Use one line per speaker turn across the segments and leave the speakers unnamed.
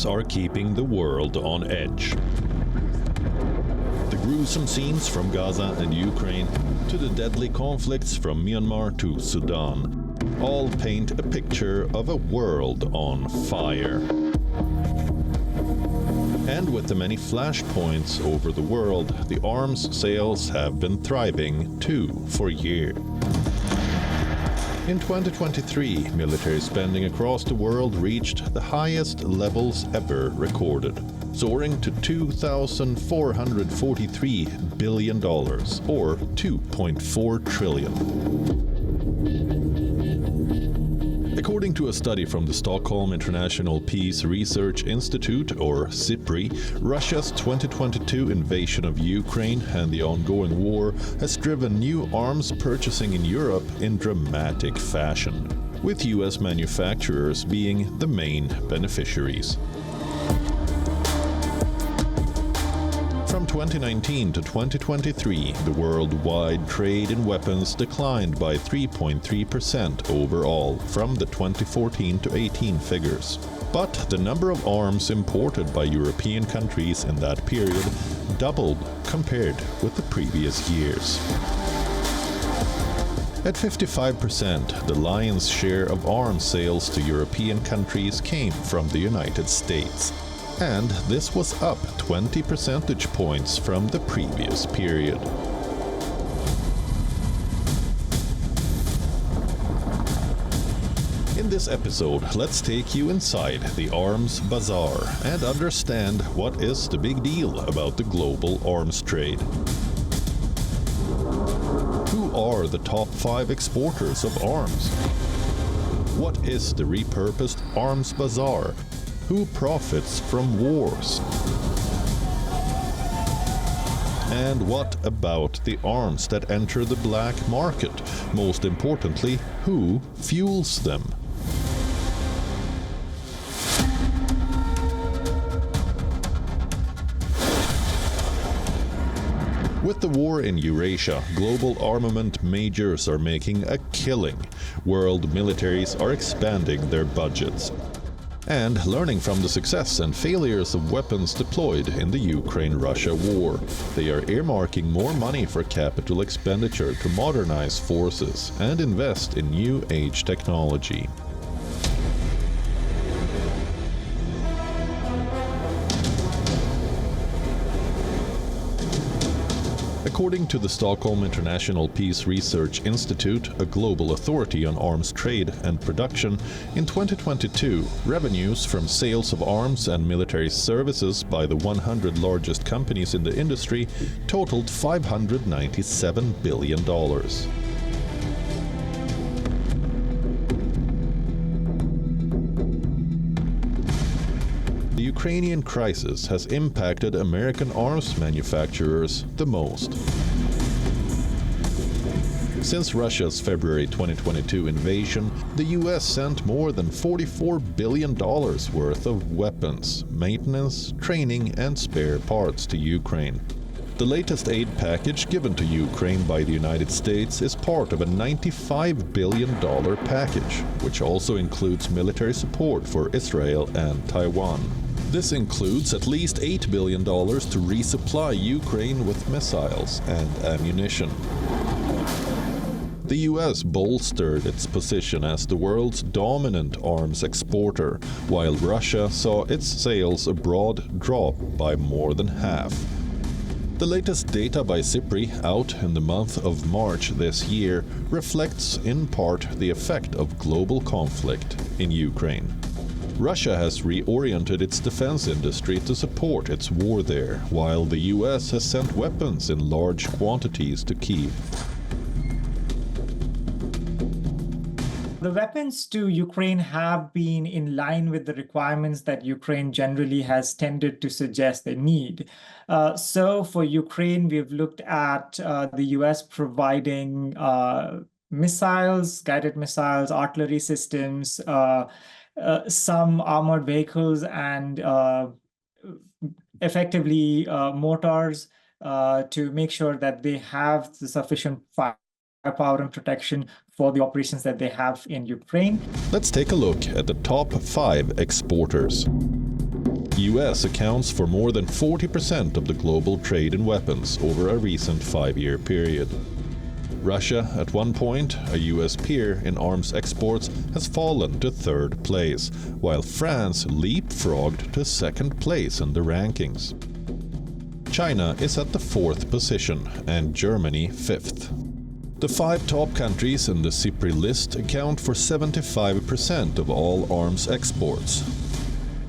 arms are keeping the world on edge. The gruesome scenes from Gaza and Ukraine to the deadly conflicts from Myanmar to Sudan all paint a picture of a world on fire. And with the many flashpoints over the world, the arms sales have been thriving too for years. In 2023, military spending across the world reached the highest levels ever recorded, soaring to $2,443 billion, or $2.4 trillion. According to a study from the Stockholm International Peace Research Institute, or SIPRI, Russia's 2022 invasion of Ukraine and the ongoing war has driven new arms purchasing in Europe in dramatic fashion, with US manufacturers being the main beneficiaries. From 2019 to 2023, the worldwide trade in weapons declined by 3.3% overall from the 2014 to 18 figures. But the number of arms imported by European countries in that period doubled compared with the previous years. At 55%, the lion's share of arms sales to European countries came from the United States. And this was up 20 percentage points from the previous period. In this episode, let's take you inside the Arms Bazaar and understand what is the big deal about the global arms trade. Who are the top 5 exporters of arms? What is the repurposed Arms Bazaar? Who profits from wars? And what about the arms that enter the black market? Most importantly, who fuels them? With the war in Eurasia, global armament majors are making a killing. World militaries are expanding their budgets and learning from the success and failures of weapons deployed in the Ukraine-Russia war. They are earmarking more money for capital expenditure to modernize forces and invest in new age technology. According to the Stockholm International Peace Research Institute, a global authority on arms trade and production, in 2022, revenues from sales of arms and military services by the 100 largest companies in the industry totaled $597 billion. The Ukrainian crisis has impacted American arms manufacturers the most. Since Russia's February 2022 invasion, the US sent more than $44 billion worth of weapons, maintenance, training, and spare parts to Ukraine. The latest aid package given to Ukraine by the United States is part of a $95 billion package, which also includes military support for Israel and Taiwan. This includes at least $8 billion to resupply Ukraine with missiles and ammunition. The US bolstered its position as the world's dominant arms exporter, while Russia saw its sales abroad drop by more than half. The latest data by SIPRI, out in the month of March this year, reflects in part the effect of global conflict in Ukraine. Russia has reoriented its defense industry to support its war there, while the US has sent weapons in large quantities to Kyiv.
The weapons to Ukraine have been in line with the requirements that Ukraine generally has tended to suggest they need. So for Ukraine, we've looked at the US providing missiles, guided missiles, artillery systems, some armored vehicles, and effectively mortars to make sure that they have the sufficient firepower and protection for the operations that they have in Ukraine.
Let's take a look at the top 5 exporters. US accounts for more than 40% of the global trade in weapons over a recent 5-year period. Russia, at one point a US peer in arms exports, has fallen to 3rd place, while France leapfrogged to 2nd place in the rankings. China is at the 4th position and Germany 5th. The 5 top countries in the SIPRI list account for 75% of all arms exports.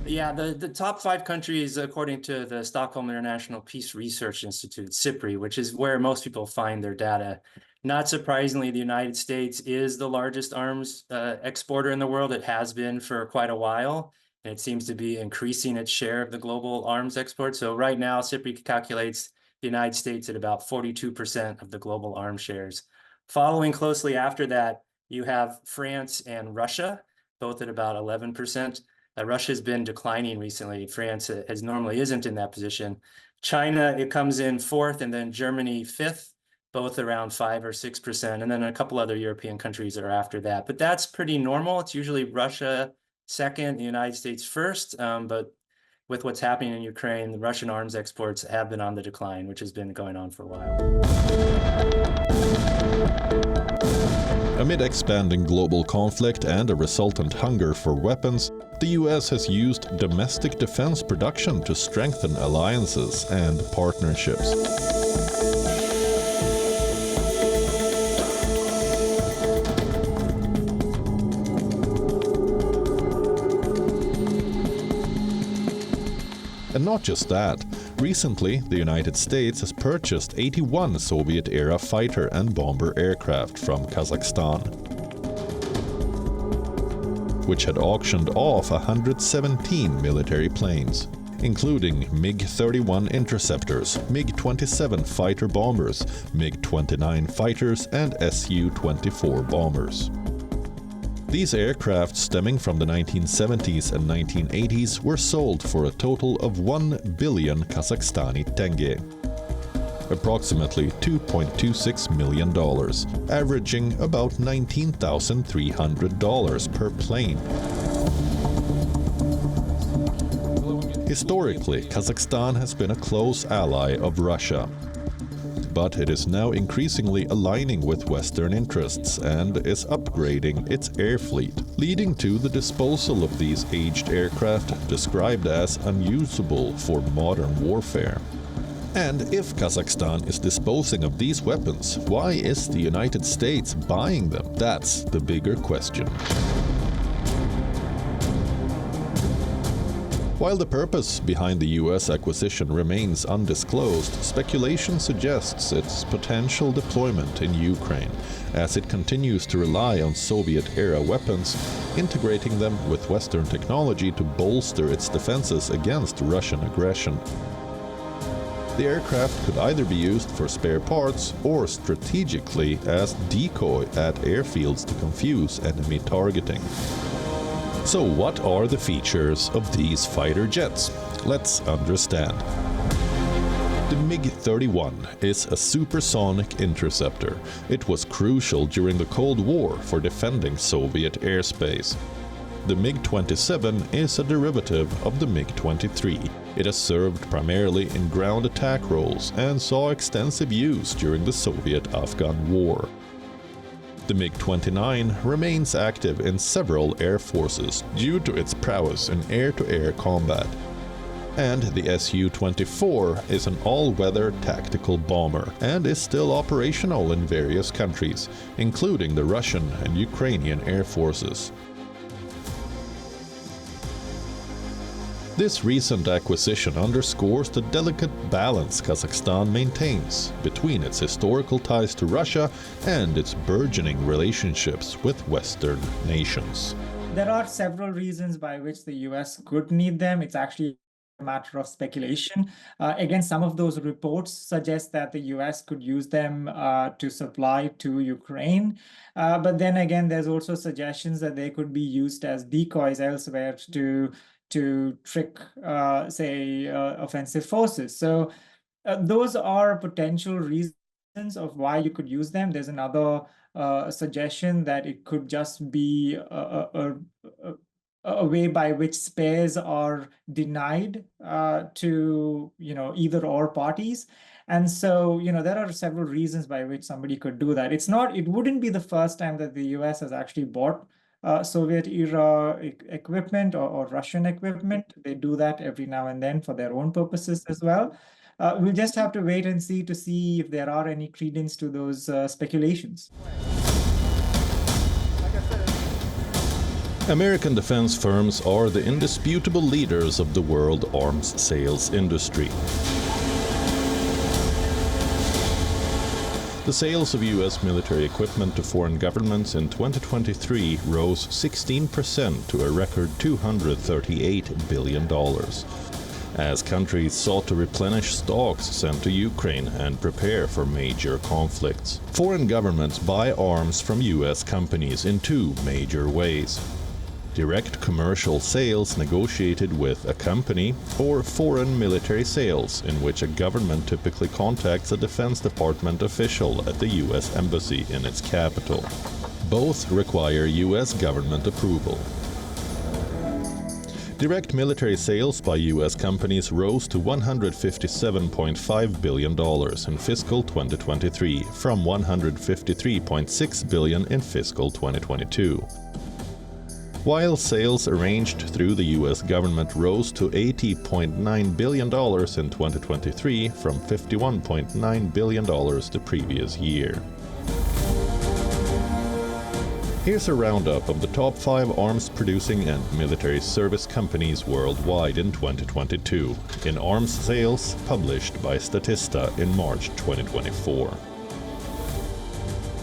Yeah, the top 5 countries, according to the Stockholm International Peace Research Institute, SIPRI, which is where most people find their data. Not surprisingly, the United States is the largest arms exporter in the world. It has been for quite a while, and it seems to be increasing its share of the global arms export. So right now, SIPRI calculates the United States at about 42% of the global arms shares. Following closely after that, you have France and Russia, both at about 11%. Russia has been declining recently. France normally isn't in that position. China, it comes in 4th, and then Germany 5th, both around 5 or 6%, and then a couple other European countries are after that. But that's pretty normal. It's usually Russia 2nd, the United States 1st, but with what's happening in Ukraine, the Russian arms exports have been on the decline, which has been going on for a while.
Amid expanding global conflict and a resultant hunger for weapons, the US has used domestic defense production to strengthen alliances and partnerships. And not just that, recently the United States has purchased 81 Soviet-era fighter and bomber aircraft from Kazakhstan, which had auctioned off 117 military planes, including MiG-31 interceptors, MiG-27 fighter bombers, MiG-29 fighters, and Su-24 bombers. These aircraft, stemming from the 1970s and 1980s, were sold for a total of 1 billion Kazakhstani tenge, approximately $2.26 million, averaging about $19,300 per plane. Historically, Kazakhstan has been a close ally of Russia, but it is now increasingly aligning with Western interests and is upgrading its air fleet, leading to the disposal of these aged aircraft described as unusable for modern warfare. And if Kazakhstan is disposing of these weapons, why is the United States buying them? That's the bigger question. While the purpose behind the US acquisition remains undisclosed, speculation suggests its potential deployment in Ukraine, as it continues to rely on Soviet-era weapons, integrating them with Western technology to bolster its defenses against Russian aggression. The aircraft could either be used for spare parts or strategically as decoy at airfields to confuse enemy targeting. So what are the features of these fighter jets? Let's understand. The MiG-31 is a supersonic interceptor. It was crucial during the Cold War for defending Soviet airspace. The MiG-27 is a derivative of the MiG-23. It has served primarily in ground attack roles and saw extensive use during the Soviet-Afghan War. The MiG-29 remains active in several air forces due to its prowess in air-to-air combat. And the Su-24 is an all-weather tactical bomber and is still operational in various countries, including the Russian and Ukrainian air forces. This recent acquisition underscores the delicate balance Kazakhstan maintains between its historical ties to Russia and its burgeoning relationships with Western nations.
There are several reasons by which the US could need them. It's actually a matter of speculation. Again, some of those reports suggest that the US could use them to supply to Ukraine. But then again, there's also suggestions that they could be used as decoys elsewhere to trick, say, offensive forces. So those are potential reasons of why you could use them. There's another suggestion that it could just be a way by which spares are denied to either or parties. And so, there are several reasons by which somebody could do that. It wouldn't be the first time that the US has actually bought Soviet era equipment or Russian equipment. They do that every now and then for their own purposes as well. We'll just have to wait and see if there are any credence to those speculations.
American defense firms are the indisputable leaders of the world arms sales industry. The sales of U.S. military equipment to foreign governments in 2023 rose 16% to a record $238 billion, as countries sought to replenish stocks sent to Ukraine and prepare for major conflicts. Foreign governments buy arms from U.S. companies in two major ways: direct commercial sales negotiated with a company, or foreign military sales, in which a government typically contacts a Defense Department official at the U.S. Embassy in its capital. Both require U.S. government approval. Direct military sales by U.S. companies rose to $157.5 billion in fiscal 2023 from $153.6 billion in fiscal 2022. While sales arranged through the U.S. government rose to $80.9 billion in 2023 from $51.9 billion the previous year. Here's a roundup of the top 5 arms-producing and military service companies worldwide in 2022, in arms sales published by Statista in March 2024.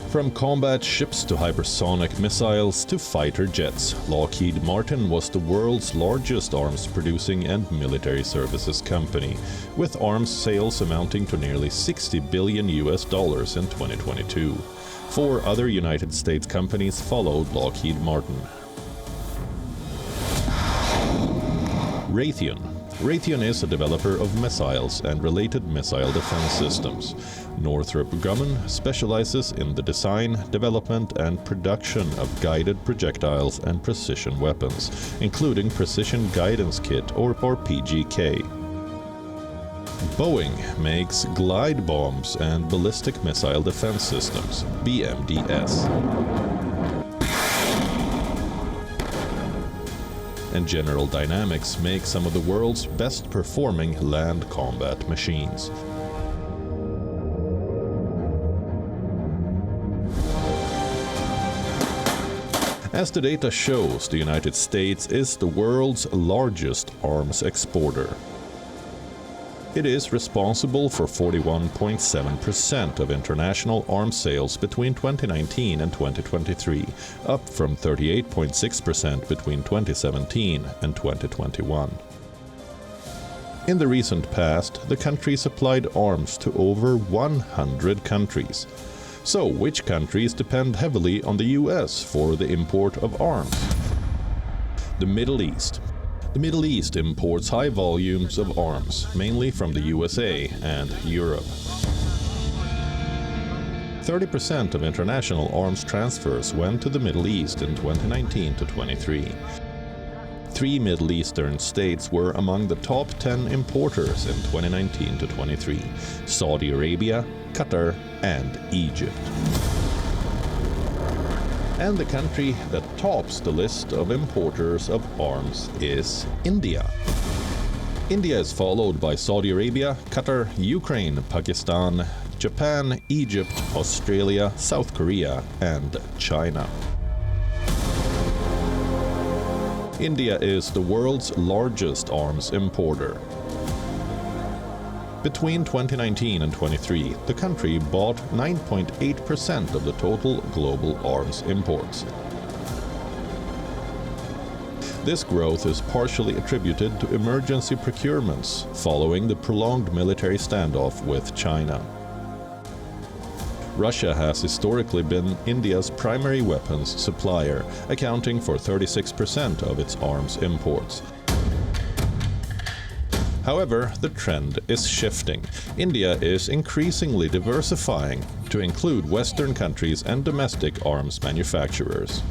From combat ships to hypersonic missiles to fighter jets, Lockheed Martin was the world's largest arms-producing and military services company, with arms sales amounting to nearly $60 billion in 2022. 4 other United States companies followed Lockheed Martin. Raytheon. Raytheon is a developer of missiles and related missile defense systems. Northrop Grumman specializes in the design, development, and production of guided projectiles and precision weapons, including Precision Guidance Kit or PGK. Boeing makes glide bombs and ballistic missile defense systems, BMDS. And General Dynamics makes some of the world's best-performing land combat machines. As the data shows, the United States is the world's largest arms exporter. It is responsible for 41.7% of international arms sales between 2019 and 2023, up from 38.6% between 2017 and 2021. In the recent past, the country supplied arms to over 100 countries. So, which countries depend heavily on the US for the import of arms? The Middle East. The Middle East imports high volumes of arms, mainly from the USA and Europe. 30% of international arms transfers went to the Middle East in 2019 to 23. 3 Middle Eastern states were among the top 10 importers in 2019 to 23: Saudi Arabia, Qatar, and Egypt. And the country that tops the list of importers of arms is India. India is followed by Saudi Arabia, Qatar, Ukraine, Pakistan, Japan, Egypt, Australia, South Korea, and China. India is the world's largest arms importer. Between 2019 and 23, the country bought 9.8% of the total global arms imports. This growth is partially attributed to emergency procurements following the prolonged military standoff with China. Russia has historically been India's primary weapons supplier, accounting for 36% of its arms imports. However, the trend is shifting. India is increasingly diversifying to include Western countries and domestic arms manufacturers.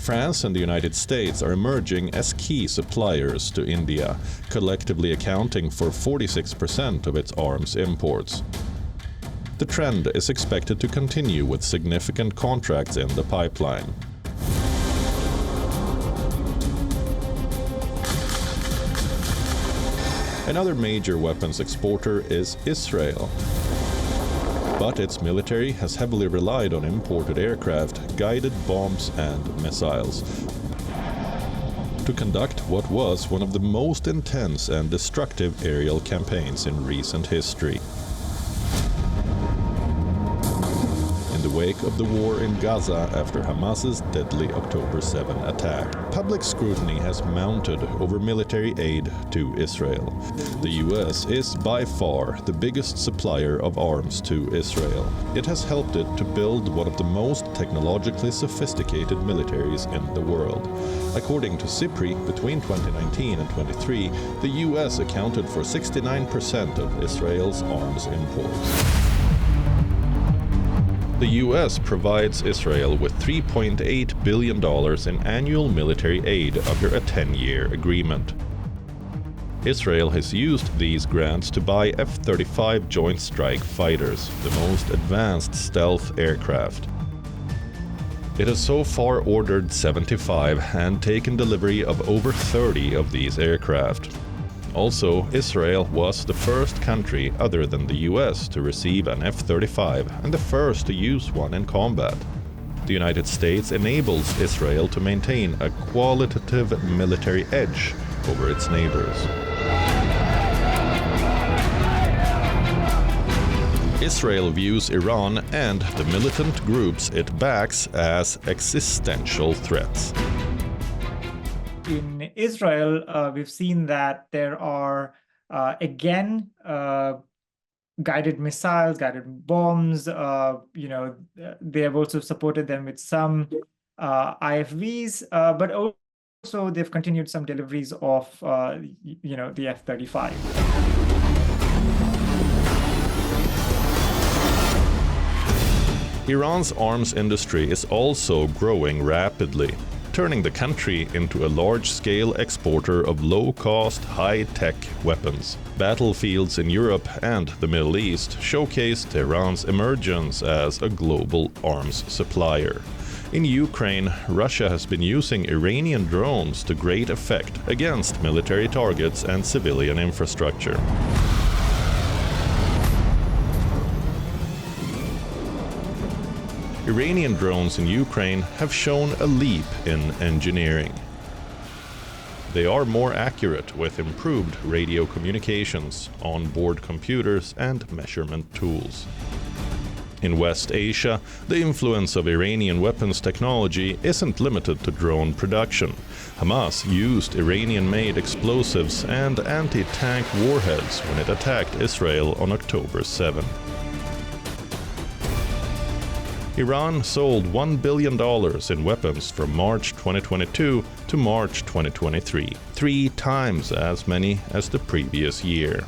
France and the United States are emerging as key suppliers to India, collectively accounting for 46% of its arms imports. The trend is expected to continue with significant contracts in the pipeline. Another major weapons exporter is Israel. But its military has heavily relied on imported aircraft, guided bombs and missiles to conduct what was one of the most intense and destructive aerial campaigns in recent history. In the wake of the war in Gaza after Hamas's deadly October 7 attack, public scrutiny has mounted over military aid to Israel. The US is by far the biggest supplier of arms to Israel. It has helped it to build one of the most technologically sophisticated militaries in the world. According to SIPRI, between 2019 and 2023, the US accounted for 69% of Israel's arms imports. The US provides Israel with $3.8 billion in annual military aid under a 10-year agreement. Israel has used these grants to buy F-35 Joint Strike Fighters, the most advanced stealth aircraft. It has so far ordered 75 and taken delivery of over 30 of these aircraft. Also, Israel was the first country other than the US to receive an F-35 and the first to use one in combat. The United States enables Israel to maintain a qualitative military edge over its neighbors. Israel views Iran and the militant groups it backs as existential threats.
In Israel, we've seen that there are, again, guided missiles, guided bombs. They have also supported them with some IFVs, but also they've continued some deliveries of, the F-35.
Iran's arms industry is also growing rapidly, turning the country into a large-scale exporter of low-cost, high-tech weapons. Battlefields in Europe and the Middle East showcased Iran's emergence as a global arms supplier. In Ukraine, Russia has been using Iranian drones to great effect against military targets and civilian infrastructure. Iranian drones in Ukraine have shown a leap in engineering. They are more accurate with improved radio communications, onboard computers, and measurement tools. In West Asia, the influence of Iranian weapons technology isn't limited to drone production. Hamas used Iranian-made explosives and anti-tank warheads when it attacked Israel on October 7. Iran sold $1 billion in weapons from March 2022 to March 2023, 3 times as many as the previous year.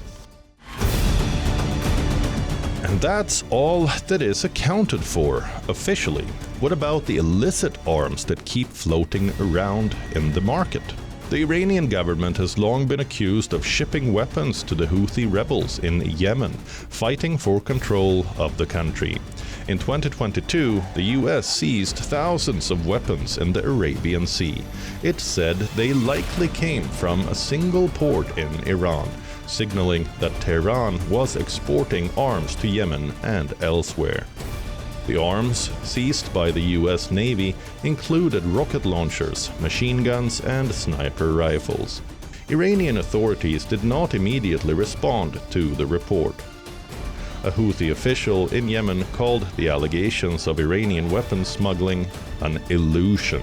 And that's all that is accounted for officially. What about the illicit arms that keep floating around in the market? The Iranian government has long been accused of shipping weapons to the Houthi rebels in Yemen, fighting for control of the country. In 2022, the US seized thousands of weapons in the Arabian Sea. It said they likely came from a single port in Iran, signaling that Tehran was exporting arms to Yemen and elsewhere. The arms seized by the US Navy included rocket launchers, machine guns, and sniper rifles. Iranian authorities did not immediately respond to the report. A Houthi official in Yemen called the allegations of Iranian weapons smuggling an illusion.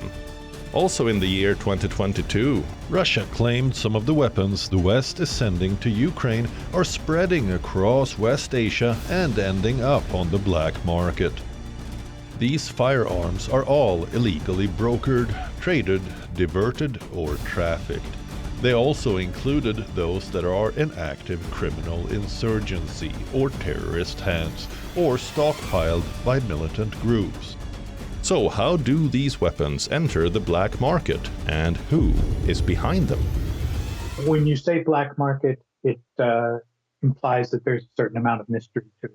Also in the year 2022, Russia claimed some of the weapons the West is sending to Ukraine are spreading across West Asia and ending up on the black market. These firearms are all illegally brokered, traded, diverted, or trafficked. They also included those that are in active criminal insurgency or terrorist hands, or stockpiled by militant groups. So how do these weapons enter the black market, and who is behind them?
When you say black market, it implies that there's a certain amount of mystery to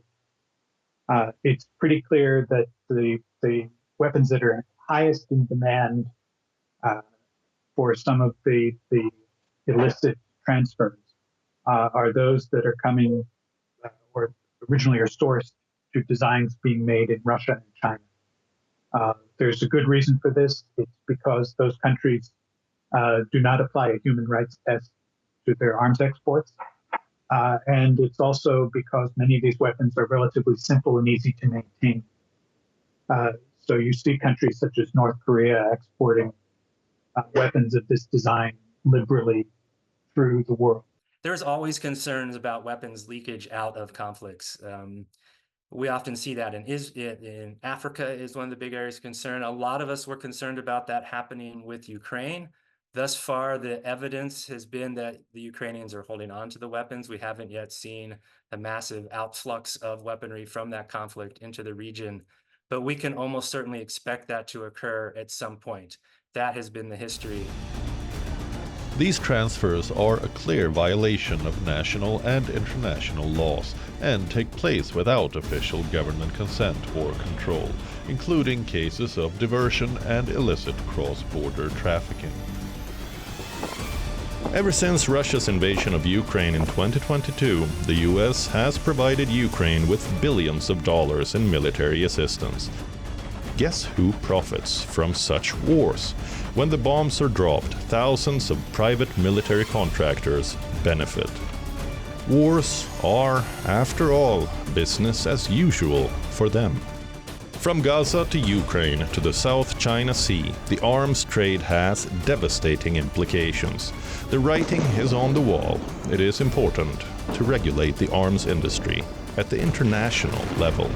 it. It's pretty clear that the weapons that are highest in demand for some of the illicit transfers are those that are coming or originally are sourced to designs being made in Russia and China. There's a good reason for this. It's because those countries do not apply a human rights test to their arms exports. And it's also because many of these weapons are relatively simple and easy to maintain. So you see countries such as North Korea exporting weapons of this design liberally through the world.
There's always concerns about weapons leakage out of conflicts. We often see that in Africa is one of the big areas of concern. A lot of us were concerned about that happening with Ukraine. Thus far, the evidence has been that the Ukrainians are holding on to the weapons. We haven't yet seen a massive outflux of weaponry from that conflict into the region, but we can almost certainly expect that to occur at some point. That has been the history.
These transfers are a clear violation of national and international laws and take place without official government consent or control, including cases of diversion and illicit cross-border trafficking. Ever since Russia's invasion of Ukraine in 2022, the US has provided Ukraine with billions of dollars in military assistance. Guess who profits from such wars? When the bombs are dropped, thousands of private military contractors benefit. Wars are, after all, business as usual for them. From Gaza to Ukraine to the South China Sea, the arms trade has devastating implications. The writing is on the wall. It is important to regulate the arms industry at the international level.